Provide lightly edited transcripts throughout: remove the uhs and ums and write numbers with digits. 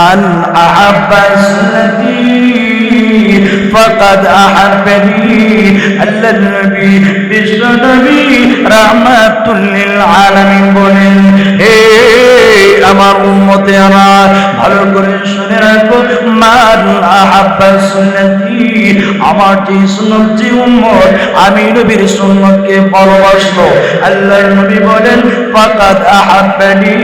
মান আহাব্বা সুন্নতি ফাকাদ আহাব্বানি। আল্লাহ নবী বিশ্ব নবী রাহমাতুল লিল আলামিন বলেন, হে আমার উম্মতেরা ভালো করে শুনে রাখো, মান আহাব্বা সুন্নতি, আমার যে সুন্নত, যে উম্মত আমি নবীর সুন্নতকে ভালোবাসলো, আল্লাহর নবী বলেন ফাকাদ আহাব্বানি,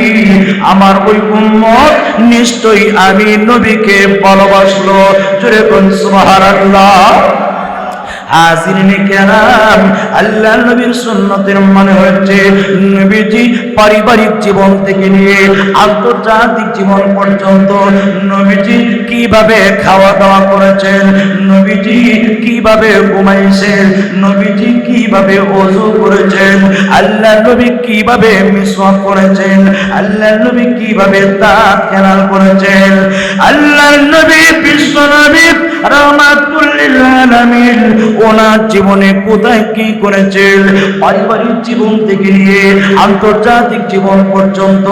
আমার ওই উম্মত নিশ্চয়ই আমি নবীকে ভালোবাসলো। জোরে বলুন সুবহানাল্লাহ। হাজিরিনে কেরাম, আল্লাহর নবীর সুন্নতের মানে হচ্ছে নবীজি পারিবারিক জীবন থেকে নিয়ে আন্তর্জাতিক জীবন পর্যন্ত নবীজি কিভাবে খাওয়া দাওয়া করেছেন, নবীজি কিভাবে ঘুমাইছেন, নবীজি কিভাবে ওযু করেছেন, আল্লাহর নবী কিভাবে মিসওয়াক করেছেন, আল্লাহর নবী কিভাবে দাঁত কেনাল করেছেন, আল্লাহর নবী বিশ্ব নবী রাহমাতুল লিল আলামিন ওনার জীবনে কোথায় কি করেছেন, পারিবারিক জীবন থেকে নিয়ে আন্তর্জাতিক জীবন পর্যন্ত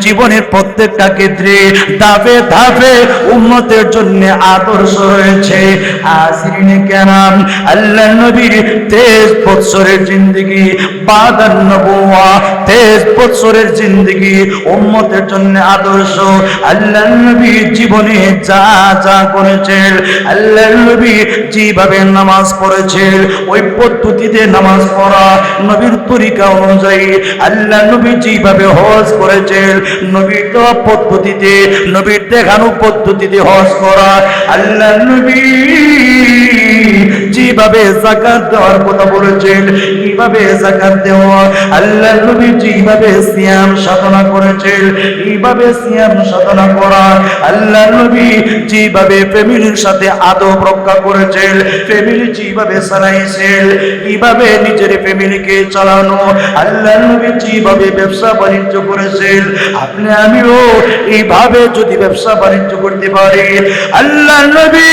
জীবনের প্রত্যেকটা ক্ষেত্রে ধাপে ধাপে উম্মতের জন্য আদর্শ রয়েছে। হাজিরিনে কেরাম, আল্লাহর নবীর 23 বছরের জিন্দেগি, বাদান নবুয়া 23 বছরের জিন্দেগি উম্মতের জন্য আদর্শ। আল্লাহর নবী জীবনে যা যা করেছেন, আল্লাহর নবী যেভাবে নামাজ পড়েছেন ওই পদ্ধতিতে নামাজ পড়া, নবীর তরিকা অনুযায়ী আল্লাহ নবী যেভাবে হজ করেছেন নবীর দেওয়া পদ্ধতিতে, নবীর দেখানো পদ্ধতিতে হজ করা, আল্লাহ নবী যেভাবে যাকাত দেওয়ার কথা বলেছেন এইভাবে যাকাত দেওয়া, আল্লাহ নবী যেভাবে সিয়াম সাধনা করেছেন এইভাবে সিয়াম সাধনা করা, আল্লাহ নবী যেভাবে ফ্যামিলির সাথে আদব রক্ষা করেছেন, ফ্যামিলি যেভাবে চালাইছেন কিভাবে নিজের ফ্যামিলিকে চালানো, আল্লাহ নবী যেভাবে ব্যবসা বাণিজ্য করেছেন আপনি আমিও এইভাবে যদি ব্যবসা বাণিজ্য করতে পারি, আল্লাহ নবী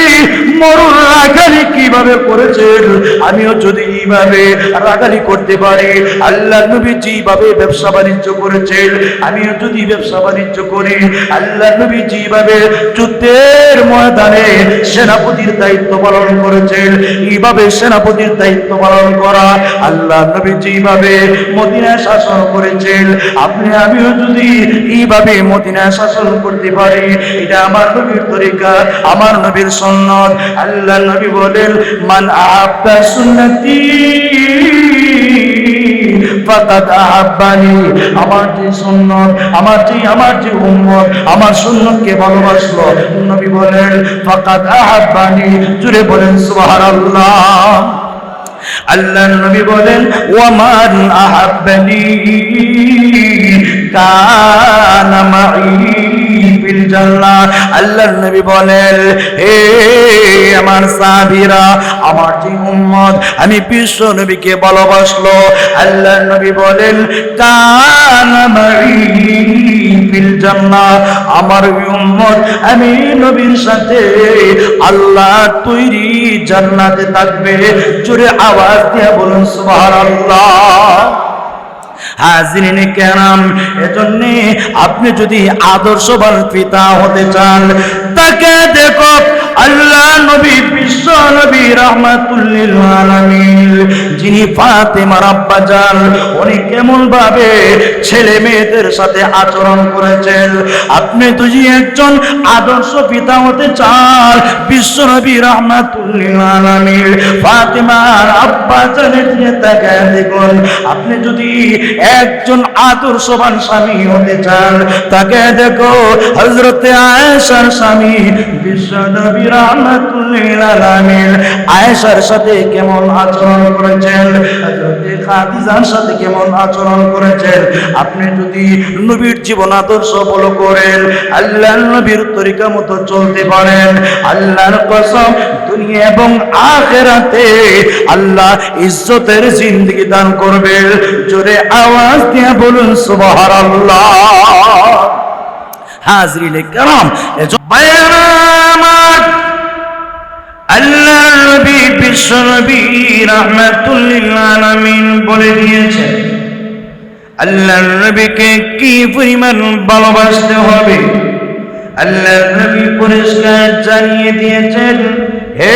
মরুর রাগালি কিভাবে করেছেন আমিও যদি এইভাবে রাগালি করতে পারি, আল্লাহ নবী যেভাবে ব্যবসা বাণিজ্য করেছেন আমিও যদি ব্যবসা বাণিজ্য করি, আল্লাহ নবী যেভাবে যুদ্ধের ময়দানে সেনাপতির দায়িত্ব পালন করেছেন এইভাবে সেনাপতির দায়িত্ব পালন করা, আল্লাহ নবী যেভাবে মদিনায় শাসন করেছেন আপনি আমিও যদি এইভাবে মদিনায় শাসন করতে পারি, এটা আমার নবীর তরিকা, আমার নবীর সুন্নাত। আল্লাহ নবী বলেন মান আহাব্বা সুন্নতি ফাকাদ আহাব্বানি, আমার যে সুন্নাত, আমার যে উম্মত আমার সুন্নাতকে ভালোবাসলো, নবী বলেন ফাকাদ আহাব্বানি। জুড়ে বলেন সুবহানাল্লাহ। আল্লাহ নবী বলেন ওয়া মান আহাব্বানি কানা মাই ফিল জান্নাহ। আল্লাহর নবী বলেন হে আমার সাহাবীরা, আমার যে উম্মত আমি বিশ্ব নবীকে ভালোবাসলো, আল্লাহর নবী বলেন কানা মাই ফিল জান্নাহ, আমার উম্মত আমি নবীর সাথে আল্লাহ তৈরি জান্নাতে থাকবে। জোরে আওয়াজ দিয়ে বলুন সুবহানাল্লাহ। হাজিরিনে কেরাম, এজন্য আপনি যদি আদর্শবান পিতা হতে চান তাকে দেখো আল্লাহ নবী বিশ্ব নবী রাহমাতুল লিল আলামিন যিনি ফাতেমার আব্বা জান, উনি কেমন ভাবে ছেলে মেয়েদের সাথে আচরণ করেছেন। আপনি যদি একজন আদর্শ পিতা হতে চান বিশ্ব নবী রাহমাতুল লিল আলামিন ফাতেমার আব্বা জানের দিকে তাকায় দেখুন। আপনি যদি একজন আদর্শবান স্বামী হতে চান তাকে দেখো হযরতে আয়েশার স্বামী বিশ্ব নবী রাহমাতুল লিল আলামিন আয়েশার সাথে কেমন আচরণ করেছেন, হযরতে খাদিজার সাথে কেমন আচরণ করেছেন। আপনি যদি নবীর জীবন আদর্শ ফলো করেন, আল্লাহর নবীর তরিকা মতো চলতে পারেন, আল্লাহর কসম দুনিয়া এবং আখিরাতে আল্লাহ ইজ্জতের জিন্দেগি দান করবেন। জোরে আওয়াজ দিয়ে বলুন সুবহানাল্লাহ। হাজিরিনে কেরাম, আল্লাহর নবী বিশ্ব নবী রাহমাতুল লিল আলামিন বলে দিয়েছেন আল্লাহর নবীকে কি পরিমাণ ভালোবাসতে হবে। আল্লাহর নবী পরিষ্কার জানিয়ে দিয়েছেন, হে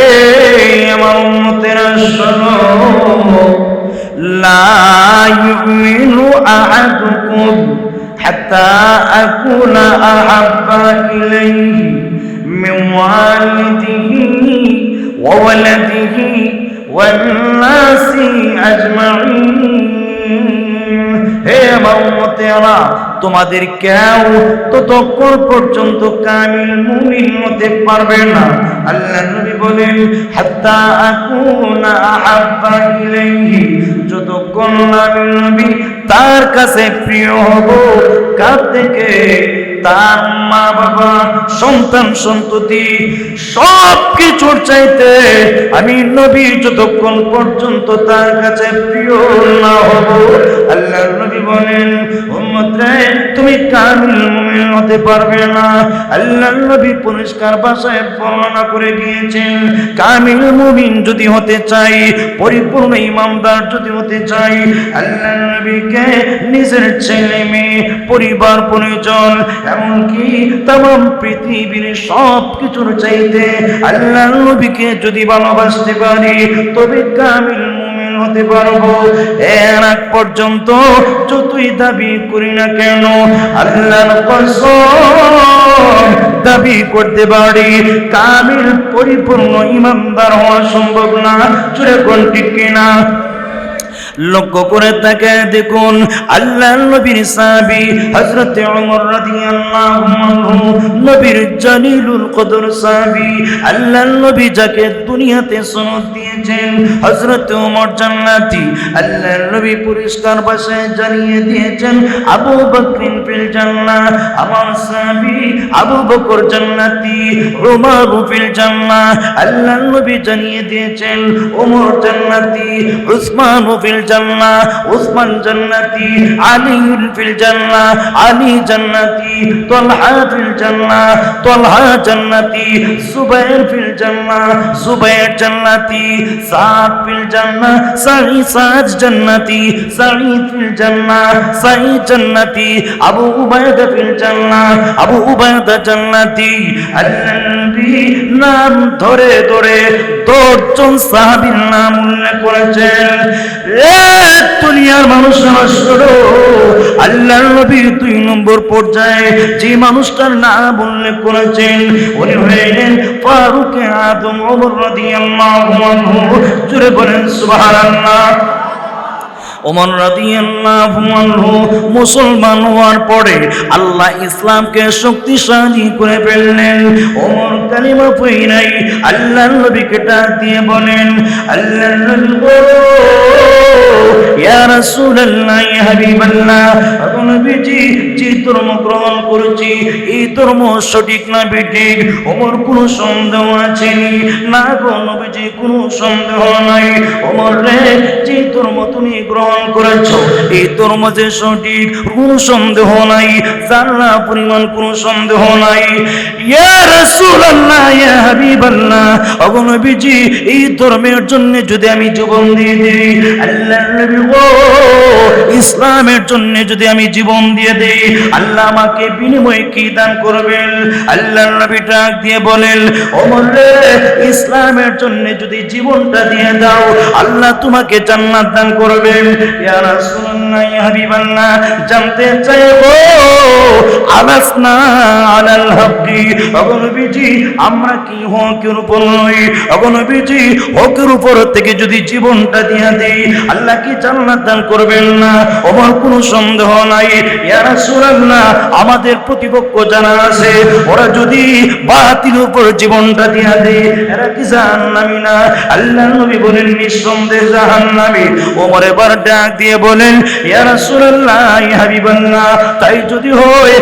আমার উম্মতেরা শোনো, লা ইউমিনু আহাদুকুম হাত্তা আকুনা আহাব্বা ইলাইহি মিন ওয়ালিদিহি ওয়া ওয়ালাদিহি ওয়ান নাসি আজমাইন। হে আমার উম্মতেরা, তোমাদের কেউ ততক্ষণ পর্যন্ত কামিল মুমিন হতে পারবে না। আল্লাহ নবী বলেন, হাত্তা আকুনা আহাব্বা ইলাইহি, যতক্ষণ আমি নবী তার কাছে প্রিয় হব। কার থেকে? তার মা বাবা, সন্তান সন্ততি, সব কিছুর চাইতে আমি নবী যতক্ষণ পর্যন্ত তার কাছে প্রিয় না হব। আল্লাহ নবী বলেন, উম্মতরে তুমি কামিল মুমিন হতে পারবে না। আল্লাহ নবী পরিষ্কার ভাষায় বর্ণনা করে গিয়েছেন, কামিল মুমিন যদি হতে চাই, পরিপূর্ণ ইমানদার যদি হতে চাই, আল্লাহ নবীকে নিজের ছেলে মেয়ে, পরিবার পরিজন, এমনকি তাম পৃথিবীর সব কিছুর চাইতে আল্লাহ নবীকে যদি ভালোবাসতে পারি, তবে কামিল মুমিন হতে পারবো। এর আগ পর্যন্ত যতই দাবি করি না কেন, আল্লাহর কসম দাবি করতে পারি কামিল পরিপূর্ণ ইমানদার হওয়া সম্ভব না। জোরে কোন ঠিক কিনা? লক্ষ্য করে তাকে দেখুন, আল্লাহর নবীর সাহাবী হযরত ওমর রাদিয়াল্লাহু আনহু, নবীর জলিলুল কদর সাহাবী, আল্লাহর নবী যাকে দুনিয়াতে সনদ দিয়েছেন হযরত ওমর জান্নাতি। আল্লাহর নবী পরিষ্কার ভাষায় জানিয়ে দিয়েছেন, আবু বকর ফিল জান্নাহ, আমার সাহাবী আবু বকর জান্নাতি, ওমর ফিল জান্নাহ। আল্লাহর নবী জানিয়ে দিয়েছেন, ওমর জান্নাতি, উসমান ফিল জান্নাহ, উসমান জান্নাতি, আলী ফিল জান্নাহ, আলী জান্নাতি, তালহা ফিল জান্নাহ, তালহা জান্নাতি, সুবাইর ফিল জান্নাহ, সুবাইর জান্নাতি, সাদ ফিল জান্নাহ, সাদ জান্নাতি, সাঈদ ফিল জান্নাহ, সাঈদ জান্নাতি, আবু উবাইদা ফিল জান্নাহ, আবু উবাইদা জান্নাতি। আল্লাহ নবী নাম ধরে ধরে 10 জন সাহাবীর নাম উল্লেখ করেছেন। দুনিয়ার মানুষরা শোনো, আল্লাহর নবী 2 নম্বর পর্যায়ে যে মানুষটার নাম উল্লেখ করেছেন, উনি হলেন ফারুক আদম ওমর রাদিয়াল্লাহু আনহু। জোরে বলেন সুবহানাল্লাহ। ওমর রাদিয়াল্লাহু আনহু মুসলমান হওয়ার পরে আল্লাহ ইসলামকে শক্তিশালী করে ফেললেন। ওমর কালিমা পড়ে আল্লাহর নবীকে ডাক দিয়ে বলেন, আল্লাহর নবী গো, ইয়া রাসূলুল্লাহ, ইয়া হাবিবাল্লাহ, নবীজি যে ধর্ম গ্রহণ করেছি, এই ধর্ম সঠিক না বেঠিক? ওমর কোনো সন্দেহ আছে না গো নবীজি, কোনো সন্দেহ নাই। ওমর রে, যে ধর্ম তুমি গ্রহণ করেছো, এই ধর্ম যে সঠিক, কোনো সন্দেহ নাই, জানা পরিমাণ কোনো সন্দেহ নাই। ইয়া রাসূলুল্লাহ, ইয়া হাবিবাল্লাহ, ওগো নবীজি, এই ধর্মের জন্য যদি আমি জীবন দিয়ে দিই, আল্লাহর নবী গো, ইসলামের জন্য যদি আমি জীবন দিয়ে দেই, আল্লাহ আমাকে বিনিময়ে কি দান করবেন? আল্লাহর নবী ডাক দিয়ে বলেন, ওমর রে, ইসলামের জন্য যদি জীবনটা দিয়ে দাও, আল্লাহ তোমাকে জান্নাত দান করবেন। ইয়া রাসূলুল্লাহ, ইয়া হাবিবাল্লাহ, জানতে চাইবো আলাসনা আলাল হকি, ওগো নবীজি, আমরা কি হকের উপর নই? ওগো নবীজি, হকের উপর থেকে যদি জীবনটা দিয়ে দেই, আল্লাহ কি জান্নাত দান করবেন না? ওমর কোনো সন্দেহ নাই। ইয়া রাসূলুল্লাহ, আমাদের প্রতিপক্ষ যারা আছে, ওরা যদি বাতিলের উপর জীবনটা দিয়ে দেয়, এরা কি জাহান্নামী না? আল্লাহর নবী বলেন, নিঃসন্দেহে জাহান্নামী। ওমর এবার ডাক দিয়ে বলেন, ইয়া রাসূলুল্লাহ, ইয়া হাবিবাল্লাহ, তাই যদি হয়,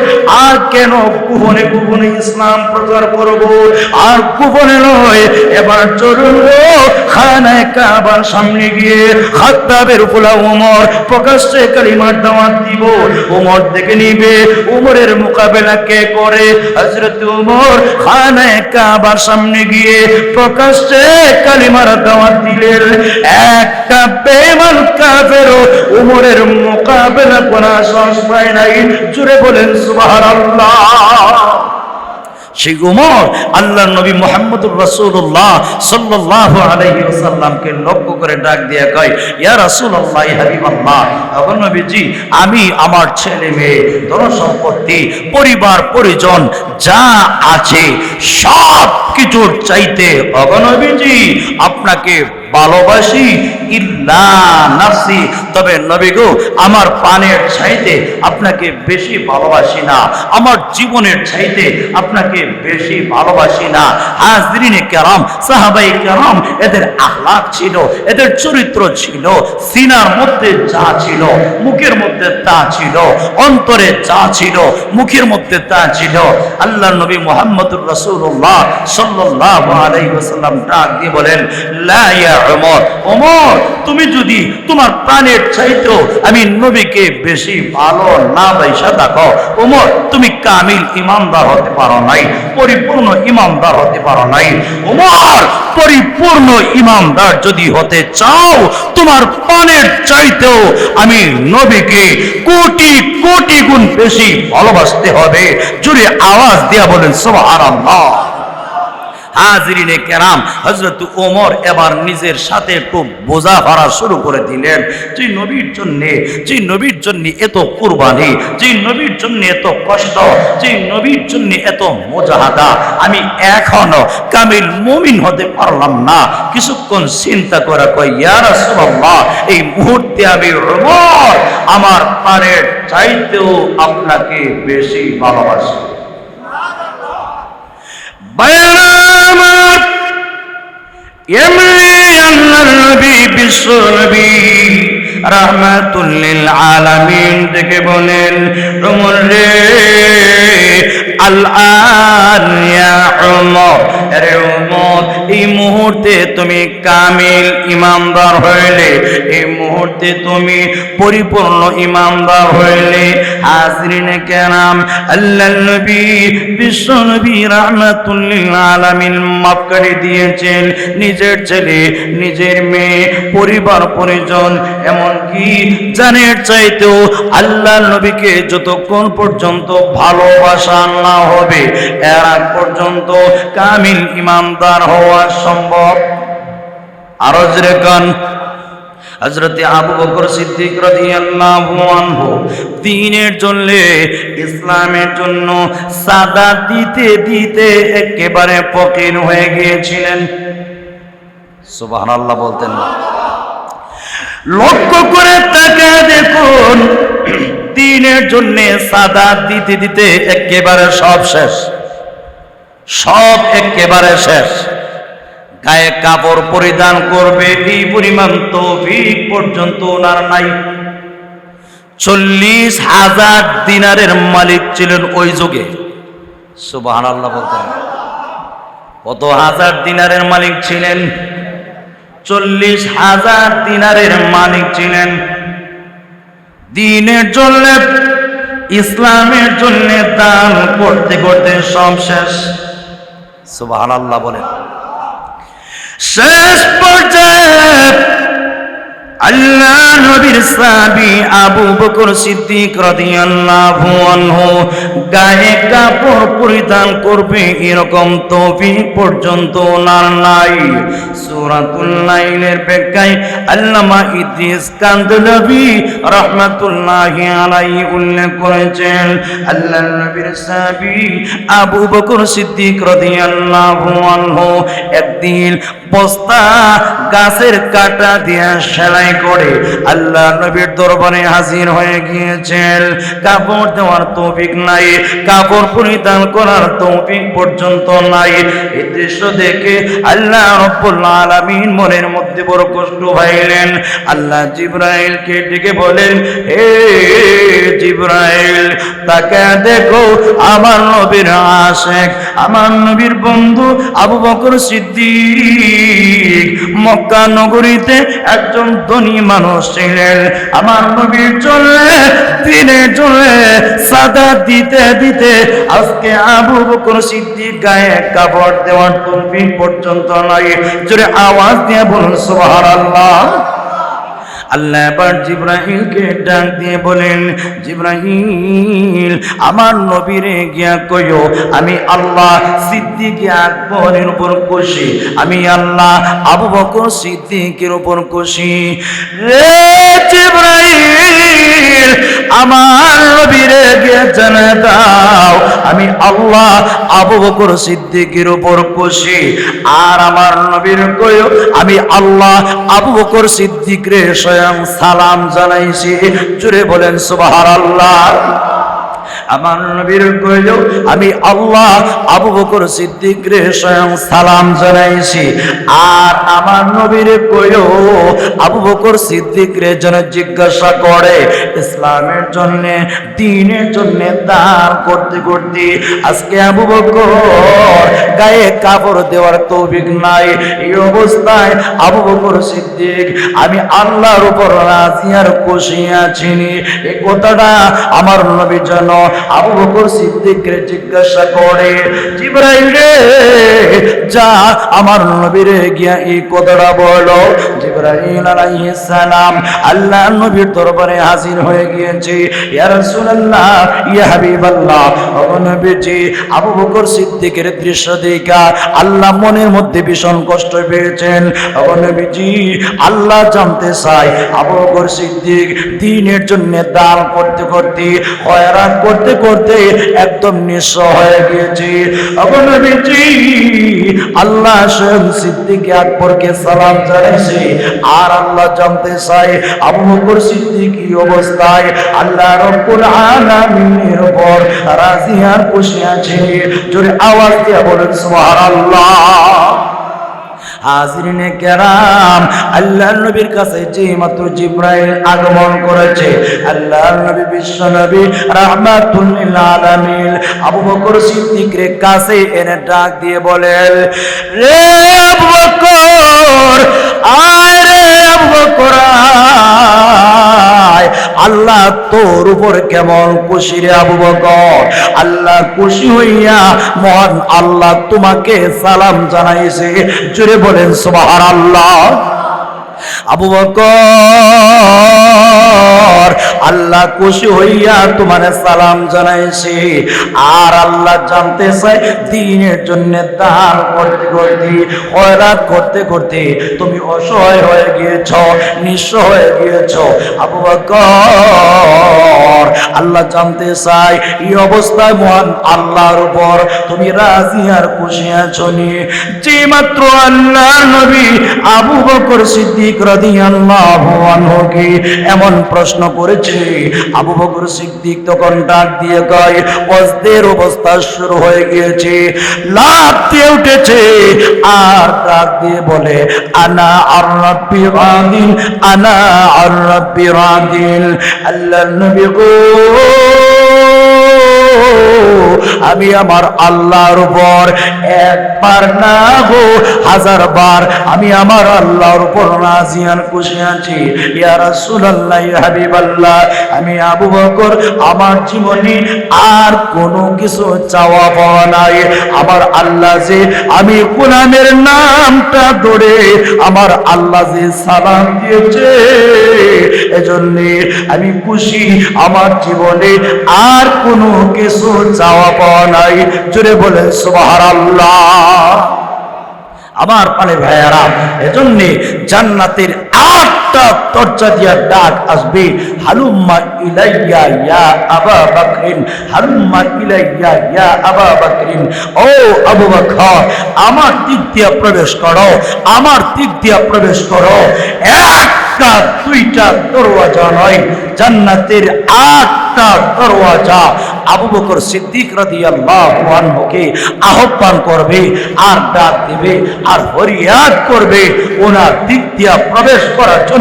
আর কেন গোপনে গোপনে ইসলাম প্রচার করব? আর গোপনে নয়, এবার চলুন খানায়ে কাবার সামনে গিয়ে খাত্তাবের উপলা ওমর প্রকাশ্যে কালিমার দাওয়াত দিব। ওমর দেখে নিবে ওমরের মোকাবেলা কে করে। হযরত ওমর খানায়ে কাবার সামনে গিয়ে প্রকাশ্যে কালিমার দাওয়াত দিলেন। একটা বেঈমান কাফেরও ওমরের মোকাবেলা করার সাহস পায় নাই। জোরে বলেন সুবহানাল্লাহ। সেই উমর আল্লাহর নবী মুহাম্মদুর রাসূলুল্লাহ সাল্লাল্লাহু আলাইহি ওয়াসাল্লামকে লক্ষ্য করে ডাক দিয়ে কয়, ইয়া রাসূলুল্লাহ, ইয়া হাবিবাল্লাহ, ওগো নবীজি, আমি আমার ছেলে মেয়ে ধন সম্পত্তি পরিবার পরিজন যা আছে সব কিছুর চাইতে ওগো নবীজি আপনাকে ভালোবাসি ইল্লা নাফসি, তবে নবী গো আমার প্রাণের চাইতে আপনাকে বেশি ভালোবাসি না, আমার জীবনের চাইতে আপনাকে বেশি ভালোবাসি না। হাজরিনে কেরাম, সাহাবায়ে কেরাম, এদের আখলাক ছিল, এদের চরিত্র ছিল, সিনার মধ্যে যা ছিল মুখের মধ্যে তা ছিল, অন্তরে যা ছিল মুখের মধ্যে তা ছিল। আল্লাহর নবী মুহাম্মদুর রাসূলুল্লাহ সাল্লাল্লাহু আলাইহি ওয়াসাল্লাম ডাক দিয়ে বলেন, লা ইয়া ওমর, ওমর তুমি যদি তোমার প্রাণের চাইতেও আমি নবীকে বেশি ভালো না বাইসা থাকো, ওমর তুমি কামিল ইমানদার হতে পারো নাই, পরিপূর্ণ ইমানদার হতে পারো নাই। ওমর পরিপূর্ণ ইমানদার যদি হতে চাও তোমার প্রাণের চাইতেও আমি নবীকে কোটি কোটি গুণ বেশি ভালোবাসতে হবে। জোরে আওয়াজ দিয়া বলেন সুবহানাল্লাহ। হাজরিনে কেরাম, হযরত ওমর এবার নিজের সাথে একটু বোঝা ভরা শুরু করে দিলেন। যে নবীর জন্য এত কুরবানি, যে নবীর জন্য এত কষ্ট, যে নবীর জন্য এত মুজাহাদা, আমি এখনো কামিল মুমিন হতে পারলাম না। কিছুক্ষণ চিন্তা করে কয়, ইয়া রাসূলুল্লাহ, এই মুহূর্তে আমি ওমর আমার প্রাণের চাইতেও আপনাকে বেশি ভালোবাসি। বায়ানামাত এমনি আল্লাহর নবী বিশ্ব নবী রাহমাতুল লিল আলামিন থেকে বলেন, ওমর রে, আল-আন ইয়া ওমর, আরে ওমর এই মুহূর্তে তুমি কামিল ইমানদার হইলে, এই মুহূর্তে তুমি পরিপূর্ণ ইমানদার হইলে। হাজরিনে কেরাম, আল্লাহর নবী বিশ্ব নবী রাহমাতুল লিল আলামিন মাফ করে দিয়েছেন নিজের ছেলে, নিজের মেয়ে, পরিবার পরিজন, এমনকি জানের চাইতেও আল্লাহর নবীকে যতক্ষণ পর্যন্ত ভালোবাসা না হবে এর আগ পর্যন্ত কামিল ইমানদার হওয়া সম্ভব। আরো জোরে গান। হযরতে আবু বকর সিদ্দিক রাদিয়াল্লাহু আনহু দ্বীনের জন্য, ইসলামের জন্য সাদা দিতে দিতে একেবারে ফকির হয়ে গিয়েছিলেন। সুবহানাল্লাহ বলতেন না? লক্ষ্য করে তাকায় দেখুন, দ্বীনের জন্য সাদা দিতে দিতে একেবারে সব শেষ, সব একেবারে শেষ। গায়ে কাপড় পরিধান করবে এই পরিমাণ তৌফিক পর্যন্ত ওনার নাই। 40,000 দিনারের মালিক ছিলেন ওই যুগে। সুবহানাল্লাহ বলতেন। কত হাজার দিনারের মালিক ছিলেন? 40,000 দিনারের মালিক ছিলেন। দ্বীনের জন্য, ইসলামের জন্য দান করতে করতে সব শেষ। সুবহানাল্লাহ বলেন। শেষ পর্যায়ে আল্লাহ নবীর সাহাবী আবু বকর সিদ্দিক রাদিয়াল্লাহু আনহু গায়ে কাপড় পরিধান করবে এরকম তৌফিক পর্যন্ত ওনার নাই। সূরাতুল নাইলের ব্যাখ্যায় আল্লামা ইদ্রিস কান্দলাবি রাহমাতুল্লাহি আলাইহি উল্লেখ করেছেন, আল্লাহ নবীর সাহাবী আবু বকর সিদ্দিক রাদিয়াল্লাহু আনহু একদিন বস্তা গাছের কাটা দিয়ে সেলাই করে আল্লাহ নবীর দরবারে হাজির হয়ে গিয়েছেন। কাপড় দেওয়ার তৌফিক নাই, কাপড় পরিধান করার তৌফিক পর্যন্ত নাই। এই দৃশ্য দেখে আল্লাহ রাব্বুল আলামিন মনের মধ্যে বড় কষ্ট পাইলেন। আল্লাহ জিবরাইলকে ডেকে বলেন, হে জিবরাইল, তাকে দেখো আমার নবীর আশিক, আমার নবীর বন্ধু আবু বকর সিদ্দিক মক্কা নগরীতে একজন ধনী মানুষ ছিলেন। আমার নবীর জন্য, দিনের জন্য সাদা দিতে দিতে আজকে আবু বকর সিদ্দিক গায়ে কাপড় দেওয়ার তৌফিক পর্যন্ত নাই। জোরে আওয়াজ দিয়ে বলুন সুবহানাল্লাহ। আল্লাহ এবার জিবরাইলকে ডাক দিয়ে বলেন, জিবরাইল আমার নবীরে গিয়া কইও আমি আল্লাহ সিদ্দিক আকবরের উপর খুশি, আমি আল্লাহ আবু বকর সিদ্দিকের উপর খুশি। রে জিবরাইল আমার নবীরে গিয়ে জানায় দাও আমি আল্লাহ আবু বকর সিদ্দিকের উপর খুশি। আর আমার নবীর কইও আমি আল্লাহ আবু বকর সিদ্দিক রে স্বয়ং সালাম জানাইছি। জুড়ে বলেন সুবহানাল্লাহ। আমার নবীর কইল আমি আল্লাহ আবু বকর সিদ্দিক রে স্বয়ং সালাম জানাইছি। আর আমার নবীর কইল আবু বকর সিদ্দিক রে যেন জিজ্ঞাসা করে ইসলামের জন্য দ্বীনের জন্য দান করতে করতে আজকে আবু বকর গায়ে কাপড় দেওয়ার তৌফিক নাই। এই অবস্থায় আবু বকর সিদ্দিক আমি আল্লাহর উপর রাজি আর খুশি আছি। এই কথাটা আমার নবী যেন আবু বকর সিদ্দিককে জিজ্ঞাসা করে, জিবরাইল রে যা আমার নবীরে গিয়া এই কথাটা বলো। জিবরাইল আলাইহিস সালাম আল্লাহর নবীর দরবারে হাজির হয়ে গিয়েছে। ইয়া রাসূলুল্লাহ, ইয়া হাবিবাল্লাহ, ও নবীজি আবু বকর সিদ্দিকের দৃশ্য দেখা আল্লাহ মনের মধ্যে ভীষণ কষ্ট পেয়েছেন। ও নবীজি আল্লাহ জানতে চায় আবু বকর সিদ্দিক দ্বীনের জন্য দান করতে করতে হয়রান করতে করতে একদম নিঃস্ব হয়ে গিয়েছে। ও নবীজি আল্লাহ স্বয়ং সিদ্দিক আকবরকে সালাম জানাইছে। আর আল্লাহ জানতে চায় আবু বকর সিদ্দিক কি অবস্থায় আল্লাহ রব্বুল আলামিনের উপর রাজি আর খুশি আছে। জোরে আওয়াজ দিয়ে বলেন সুবহানাল্লাহ। হাজিরিনে কেরাম আল্লাহর নবীর কাছে যে মাত্র জিবরাইল আগমন করেছে আল্লাহর নবী বিশ্ব নবী রাহমাতুল লিল আলামিন আবু বকর সিদ্দিকের কাছে এনে ডাক দিয়ে বলেন, রে আবু বকর আয়, রে আবু বকর আয়, আল্লাহ তোর উপর কেমন খুশি রে আবু বকর। আল্লাহ খুশি হইয়া মহান আল্লাহ তোমাকে সালাম জানাইছে। জোরে বলেন সুবহানাল্লাহ। আবু বকর আল্লাহ খুশি হইয়া তোমার সালাম জানাইছে। আর আল্লাহ জানতে চায় দ্বীনের জন্য দান করতে করতে খয়রাত করতে করতে তুমি অসহায় হয়ে গিয়েছ, নিঃস্ব হয়ে গিয়েছ। আবু বকর আল্লাহ জানতে চায় এই অবস্থায় মহান আল্লাহর উপর তুমি রাজি আর খুশি আছো নি। যে মাত্র আল্লাহর নবী আবু বকর সিদ্দিক রাদিয়াল্লাহু আনহুকে এমন প্রশ্ন করেছে, আবু বকর সিদ্দিক তখন ডাক দিয়ে কয়, অজদের অবস্থা শুরু হয়ে গিয়েছে, লাফ দিয়ে উঠেছে আর ডাক দিয়ে বলে আনা আর রাব্বি রাদিন, আনা আর রাব্বি রাদিন। আল্লাহর নবী গো আমি আমার আল্লাহর উপর একবার না গো হাজার বার আমি আমার আল্লাহর উপর রাজি আর খুশি আছি। ইয়া রাসূলুল্লাহ, ইয়া হাবিবাল্লাহ, আমি আবু বকর আমার জীবনে আর কোনো কিছু চাওয়া পাওয়া নাই। আমার আল্লাহ যে আমি গোলামের নামটা ধরে আমার আল্লাহ যে সালাম দিয়েছে এজন্য আমি খুশি। আমার জীবনে আর কোনো কিছু চাওয়া পাওয়া নাই। জোরে বলে সুবহানাল্লাহ। আমার পানে ভাইয়ারা, এজন্য জান্নাতের 8টা দরজা দিয়া ডাক আসবে, হালুম্মা ইলাইয়া ইয়া আবা বকরিন, হালুম্মা ইলাইয়া ইয়া আবা বকরিন। ও আবু বকর আমার দিক দিয়া প্রবেশ করো, আমার দিক দিয়া প্রবেশ করো। একটা দুইটা দরওয়াজা নয়, জান্নাতের 8টা দরওয়াজা আবু বকর সিদ্দিক রাদিয়াল্লাহু আনহুকে আহ্বান করবে আর ডাক দিবে আর ফরিয়াদ করবে ওনার দিক দিয়া প্রবেশ করার জন্য।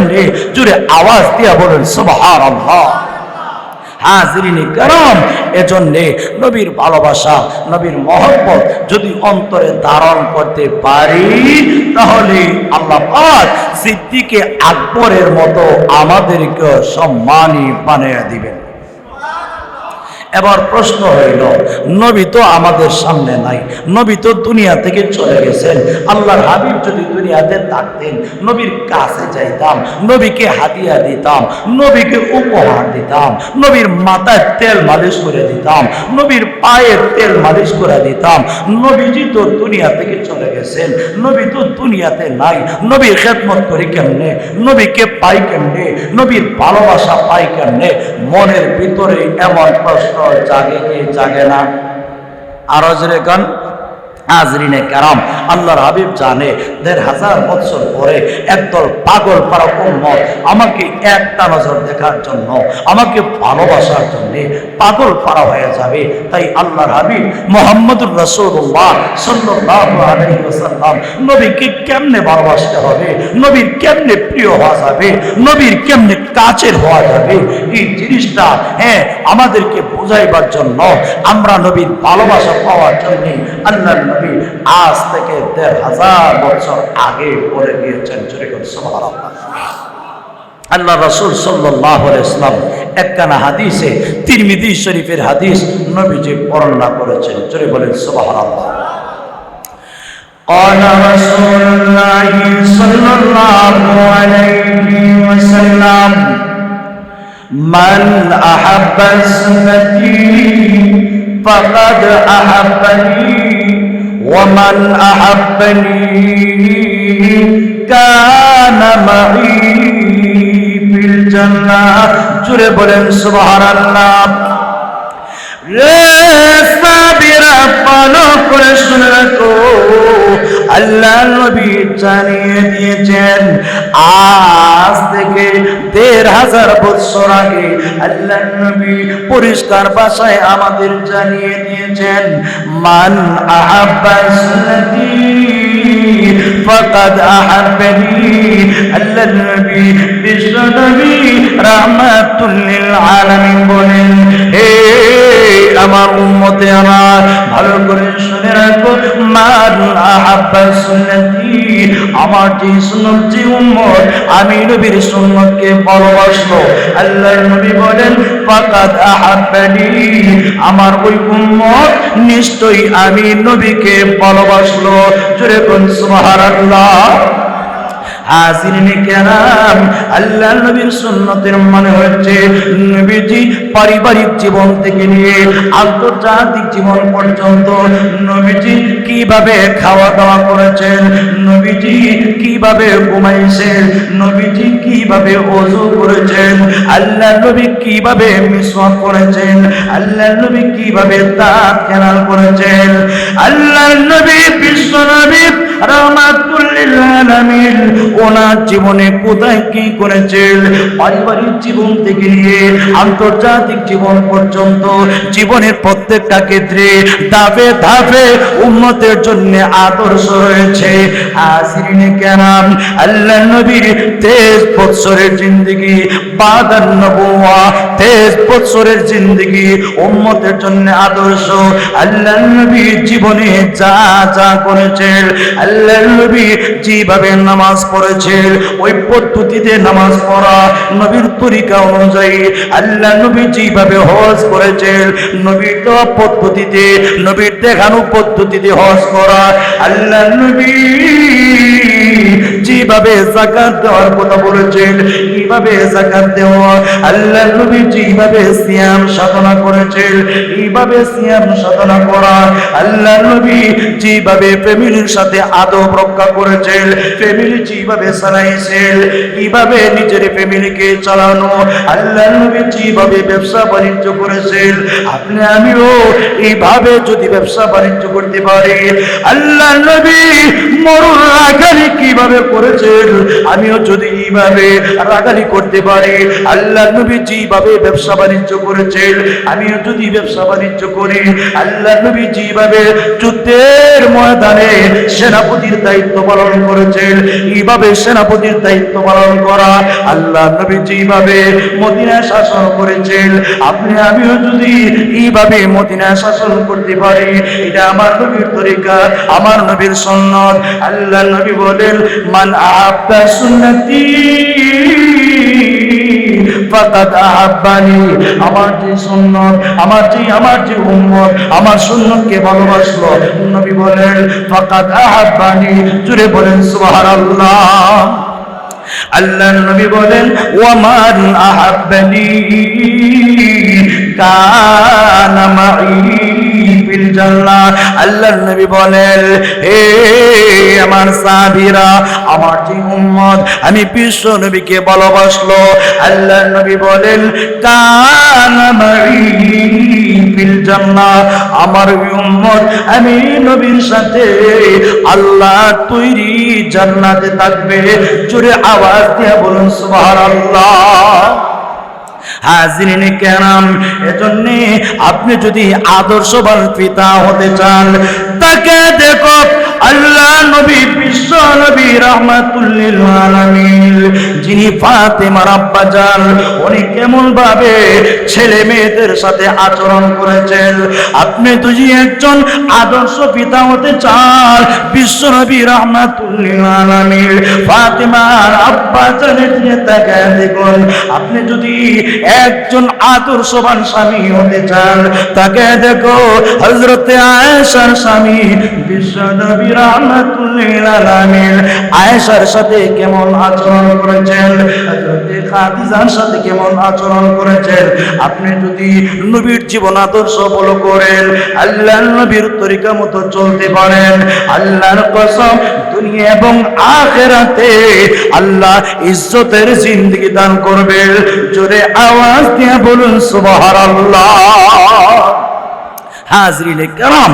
জোরে আওয়াজ দিয়া বলেন সুবহানাল্লাহ। হাজিরিনে কেরাম, এজন্যে নবীর ভালোবাসা, নবীর মহব্বত যদি অন্তরে ধারণ করতে পারি তাহলে আল্লাহ পাক সিদ্দিকে আকবরের মতো আমাদেরকে সম্মানী বানিয়ে দিবেন। এবার প্রশ্ন হইল, নবী তো আমাদের সামনে নাই, নবী তো দুনিয়া থেকে চলে গেছেন। আল্লাহর হাবিব যদি দুনিয়াতে থাকতেন, নবীর কাছে যাইতাম, নবীকে হাদিয়া দিতাম, নবীকে উপহার দিতাম, নবীর মাথায় তেল মালিশ করে দিতাম, নবীর পায়ের তেল মালিশ করে দিতাম। নবীজি তো দুনিয়া থেকে চলে গেছেন, নবী তো দুনিয়াতে নাই, নবীর খেদমত করি কেমনে, নবীকে পাই কেমনে, নবীর ভালোবাসা পাই কেমনে? মনের ভিতরে এমন প্রশ্ন জাগে কি জাগে না? আরো জোরে গান। হাজরিনে কেরাম, আল্লাহর হাবিব জানে ১৫০০ বছর পরে একদল পাগল পারা উম্মত আমাকে একটা নজর দেখার জন্য, আমাকে ভালোবাসার জন্য পাগল পারা হয়ে যাবে। তাই আল্লাহর হাবিব মুহাম্মদুর রাসূলুল্লাহ সাল্লাল্লাহু আলাইহি ওয়াসাল্লাম নবীকে কেমনে ভালোবাসতে হবে, নবীর কেমনে প্রিয় হওয়া যাবে, নবীর কেমনে কাছের হওয়া যাবে, এই জিনিসটা আমাদেরকে বোঝাইবার জন্য, আমরা নবীর ভালোবাসা পাওয়ার জন্য আল্লাহর নবী আজ থেকে ১৫০০ বছর আগে বলে গিয়েছেন। সুবহানাল্লাহ। আল্লাহ রাসূল সাল্লাল্লাহু আলাইহি ওয়াসাল্লাম একখানা হাদিসে, তিরমিজি শরীফের হাদিস, নবীজি বর্ণনা করেছেন। জোরে বলেন সুবহানাল্লাহ। قال رسول الله صلى الله عليه وسلم من أحب سنتي فقد أحبني ومن أحبني كان معي في الجنة। জোরে বলেন সুবহানাল্লাহ। রে সাবিরা, ভালো করে শুনে রাখো, আল্লাহ নবী জানিয়ে দিয়েছেন আজ থেকে ১৫০০ বছর আগে আল্লাহ নবী পরিষ্কার ভাষায় আমাদের জানিয়ে দিয়েছেন, মান আহাব্বা সুন্নতি ফাকাদ আহাব্বানি। আল্লাহ নবী, বিশ্ব নবী রাহমাতুল লিল আলামিন বলেন, হে আমার উম্মতেরা, ভালো করে শুনে রাখো, মান আহাব্বা সুন্নতি, আমার যে সুন্নত, যে উম্মত আমি নবীর সুন্নতকে ভালোবাসলো, আল্লাহর নবী বলেন ফাকাদ আহাব্বানি, আমার ওই উম্মত নিশ্চয়ই আমি নবীকে ভালোবাসলো। জোরে বলুন সুবহানাল্লাহ। হাজিরিনে কেরাম, আল্লাহ নবীর সুন্নতের মানে হচ্ছে নবীজি পারিবারিক জীবন থেকে নিয়ে আন্তর্জাতিক জীবন পর্যন্ত নবীজি কিভাবে খাওয়া দাওয়া করেছেন, নবীজি কিভাবে ঘুমাইছেন, নবীজি কিভাবে ওযু করেছেন, আল্লাহ নবী কিভাবে মিসওয়াক করেছেন, আল্লাহ নবী কিভাবে দাঁত কেনাল করেছেন, আল্লাহ নবী বিশ্ব নবী রাহমাতুল লিল আলামিন ওনার জীবনে কোথায় কি করেছেন, পারিবারিক জীবন থেকে নিয়ে আন্তর্জাতিক জীবন পর্যন্ত জীবনের প্রত্যেকটা ক্ষেত্রে ধাপে ধাপে উম্মতের জন্য আদর্শ রয়েছে। হাজিরিনে কেরাম, আল্লাহ নবীর 23 বছরের জিন্দেগি, বাদান নবুয়া, 23 বছরের জিন্দেগি উম্মতের জন্য আদর্শ। আল্লাহ নবী জীবনে যা যা করেছেন, আল্লাহ নবী যেভাবে নামাজ পড়েছেন, ওই পদ্ধতিতে নামাজ পড়া, নবীর তরিকা অনুযায়ী আল্লাহ নবী যেভাবে হজ করেছেন, নবীর দেওয়া পদ্ধতিতে, নবীর দেখানো পদ্ধতিতে হজ করা, আল্লাহ নবী যেভাবে যাকাত দেওয়ার কথা বলেছেন এইভাবে যাকাত দেওয়া, আল্লাহ নবী যেভাবে সিয়াম সাধনা করেছেন এইভাবে সিয়াম সাধনা করা, আল্লাহ নবী যেভাবে ফ্যামিলির সাথে আদব রক্ষা করেছেন, ফ্যামিলি যেভাবে চালাইছেন এইভাবে নিজের ফ্যামিলিকে চালানো, আল্লাহ নবী যেভাবে ব্যবসা বাণিজ্য করেছেন, আপনি আমিও এইভাবে যদি ব্যবসা বাণিজ্য করতে পারি, আল্লাহ নবী মরুর রাগালি কিভাবে করেছেন, আমিও যদি এইভাবে রাগালি করতে পারি, আল্লাহ নবী যেভাবে ব্যবসা বাণিজ্য করেছেন আমিও যদি ব্যবসা বাণিজ্য করি, আল্লাহ নবী যেভাবে যুদ্ধের ময়দানে সেনাপতির দায়িত্ব পালন করেছেন এইভাবে সেনাপতির দায়িত্ব পালন করা, আল্লাহ নবী যেভাবে মদিনা শাসন করেছেন আপনি আমিও যদি এইভাবে মদিনা শাসন করতে পারি, এটা আমার নবীর তরিকা, আমার নবীর সুন্নাত। আল্লাহ নবী বলেন, মান আহাব্বা সুন্নতি ফাকাদ আহাব্বানি, আমার যে সুন্নাত, আমার যে উম্মত আমার সুন্নতকে ভালোবাসলো, নবী বলেন ফাকাদ আহাব্বানি, জুড়ে বলেন সুবহানাল্লাহ। আল্লাহ নবী বলেন ওয়ামান আহাব্বানি কানা মাই ফিল জান্নাহ। আল্লাহ নবী বলেন হে আমার সাহাবীরা, আমার যে উম্মত আমি বিশ্ব নবীকে ভালোবাসলো, আল্লাহ নবী বলেন কানা মাই ফিল জান্নাহ, আমার উম্মত আমি নবীর সাথে আল্লাহ তৈরি জান্নাতে থাকবে। জোরে আওয়াজ দিয়ে বলুন সুবহানাল্লাহ। হাজিরিনে কেরাম, এজন্য আপনি যদি আদর্শবান পিতা হতে চান, তাকে দেখো আল্লাহ নবী বিশ্ব নবী রাহমাতুল লিল আলামিন, যিনি ফাতেমার আব্বা জান, উনি কেমন ভাবে ছেলে মেয়েদের সাথে আচরণ করেছেন। আপনি যদি একজন আদর্শ পিতা হতে চান, বিশ্ব নবী রাহমাতুল লিল আলামিন ফাতেমার আব্বা জানের দিকে তাকায় দেখুন। আপনি যদি একজন আদর্শবান স্বামী হতে চান, তাকে দেখো হযরতে আয়েশার স্বামী বিশ্ব নবী রাহমাতুল লিল আলামিন আয়েশার সাথে কেমন আচরণ করেছেন, হযরতে খাদিজার সাথে কেমন আচরণ করেছেন। আপনি যদি নবীর জীবন আদর্শ ফলো করেন, আল্লাহর নবীর তরিকা মতো চলতে পারেন, আল্লাহর কসম দুনিয়া এবং আখিরাতে আল্লাহ ইজ্জতের জিন্দেগি দান করবে। জোরে আওয়াজ দিয়ে বলুন সুবহানাল্লাহ। হাজিরিনে কেরাম,